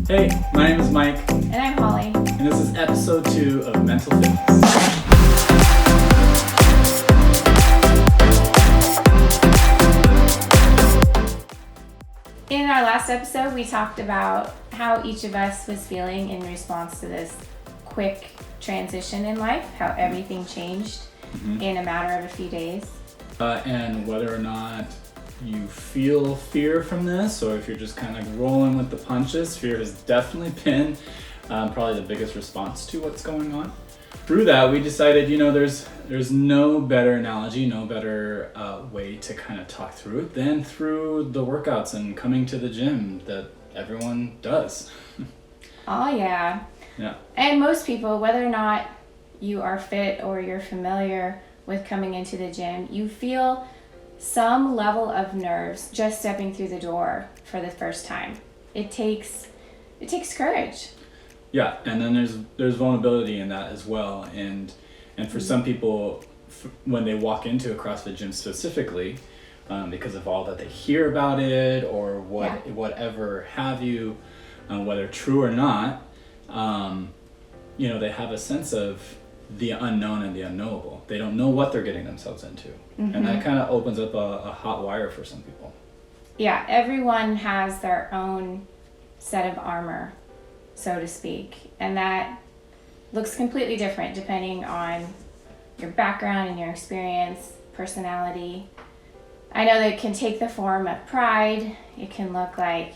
Hey, my name is Mike. And I'm Holly. And this is episode 2 of Mental Fitness. In our last episode, we talked about how each of us was feeling in response to this quick transition in life, how everything changed in a matter of a few days. And whether or not you feel fear from this, or if you're just kind of rolling with the punches, fear has definitely been probably the biggest response to what's going on. Through that, we decided, there's no better analogy, no better way to kind of talk through it than through the workouts and coming to the gym that everyone does. Oh, yeah. Yeah. And most people, whether or not you are fit or you're familiar with coming into the gym, you feel some level of nerves just stepping through the door for the first time. It takes courage. Yeah, and then there's vulnerability in that as well, and for some people, when they walk into a CrossFit gym specifically, because of all that they hear about it or whatever have you, whether true or not, they have a sense of the unknown and the unknowable. They don't know what they're getting themselves into, and that kind of opens up a hot wire for some people. Yeah, everyone has their own set of armor, so to speak, and that looks completely different depending on your background and your experience, personality. I know that it can take the form of pride. It can look like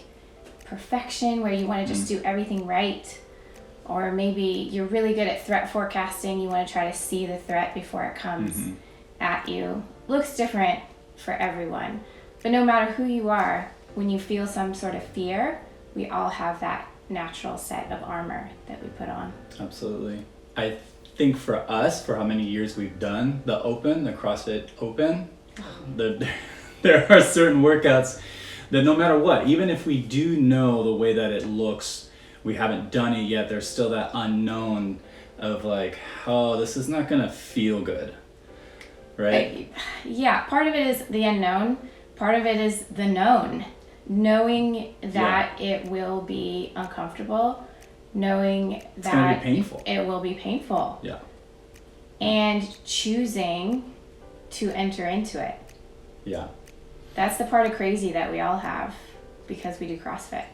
perfection, where you want to just do everything right. Or maybe you're really good at threat forecasting. You want to try to see the threat before it comes at you. Looks different for everyone. But no matter who you are, when you feel some sort of fear, we all have that natural set of armor that we put on. Absolutely. I think for us, for how many years we've done the CrossFit Open, there are certain workouts that no matter what, even if we do know the way that it looks, we haven't done it yet, there's still that unknown of like, oh, this is not gonna feel good, right? Yeah, part of it is the unknown, part of it is the known. Knowing that it will be uncomfortable, knowing that it will be painful. Yeah. And choosing to enter into it. Yeah. That's the part of crazy that we all have because we do CrossFit.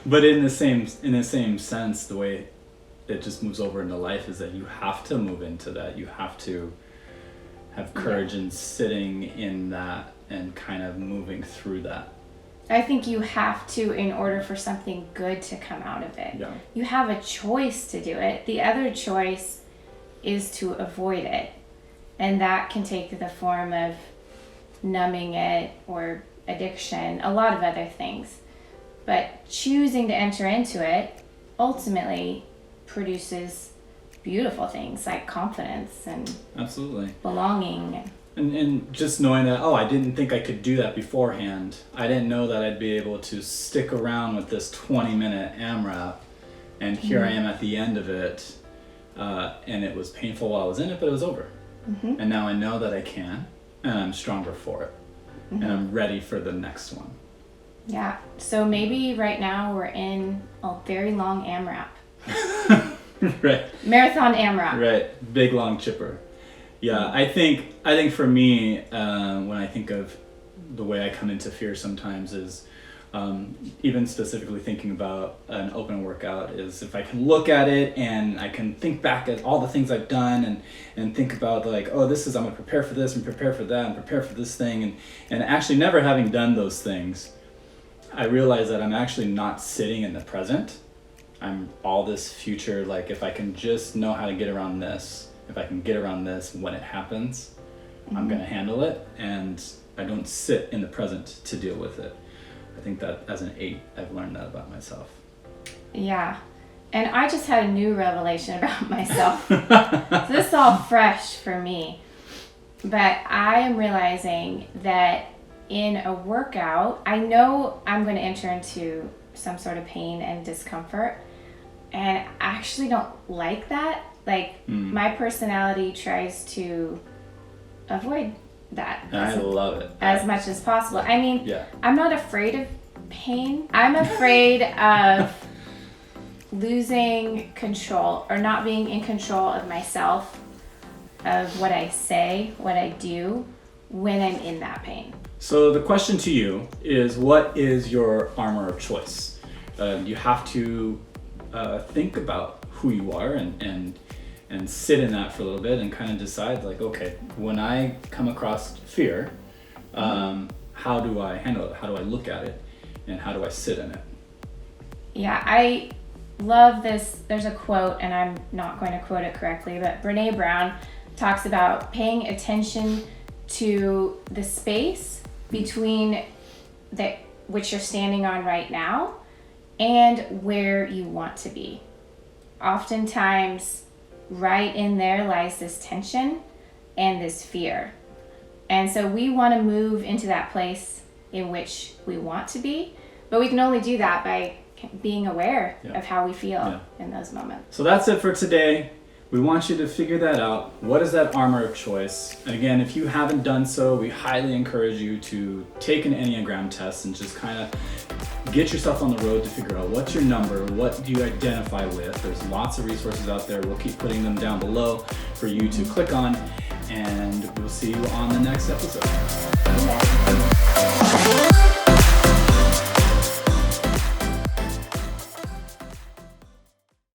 But in the same sense, the way it just moves over into life is that you have to move into that. You have to have courage in sitting in that and kind of moving through that. I think you have to, in order for something good to come out of it. Yeah. You have a choice to do it. The other choice is to avoid it. And that can take the form of numbing it or addiction, a lot of other things. But choosing to enter into it ultimately produces beautiful things like confidence and absolutely belonging. And just knowing that, I didn't think I could do that beforehand. I didn't know that I'd be able to stick around with this 20-minute AMRAP, and here I am at the end of it, and it was painful while I was in it, but it was over. And now I know that I can, and I'm stronger for it, and I'm ready for the next one. Yeah, so maybe right now we're in a very long AMRAP. Right. Marathon AMRAP. Right, big long chipper. Yeah, I think for me, when I think of the way I come into fear sometimes is, even specifically thinking about an open workout, is if I can look at it and I can think back at all the things I've done and think about like, I'm gonna prepare for this and prepare for that and prepare for this thing, and actually never having done those things, I realize that I'm actually not sitting in the present. I'm all this future, like if I can just know how to get around this, if I can get around this when it happens, I'm gonna handle it, and I don't sit in the present to deal with it. I think that as an 8, I've learned that about myself. Yeah, and I just had a new revelation about myself. So this is all fresh for me, but I am realizing that in a workout, I know I'm going to enter into some sort of pain and discomfort, and I actually don't like that. Like, my personality tries to avoid that. I love it. As much as possible. I mean, I'm not afraid of pain. I'm afraid of losing control or not being in control of myself, of what I say, what I do when I'm in that pain. So the question to you is, what is your armor of choice? You have to think about who you are and sit in that for a little bit and kind of decide, like, okay, when I come across fear, how do I handle it? How do I look at it? And how do I sit in it? Yeah, I love this. There's a quote, and I'm not going to quote it correctly, but Brene Brown talks about paying attention to the space between which you're standing on right now and where you want to be. Oftentimes, right in there lies this tension and this fear. And so we want to move into that place in which we want to be, but we can only do that by being aware of how we feel in those moments. So that's it for today. We want you to figure that out. What is that armor of choice? And again, if you haven't done so, we highly encourage you to take an Enneagram test and just kind of get yourself on the road to figure out what's your number, what do you identify with. There's lots of resources out there. We'll keep putting them down below for you to click on, and we'll see you on the next episode. Yeah.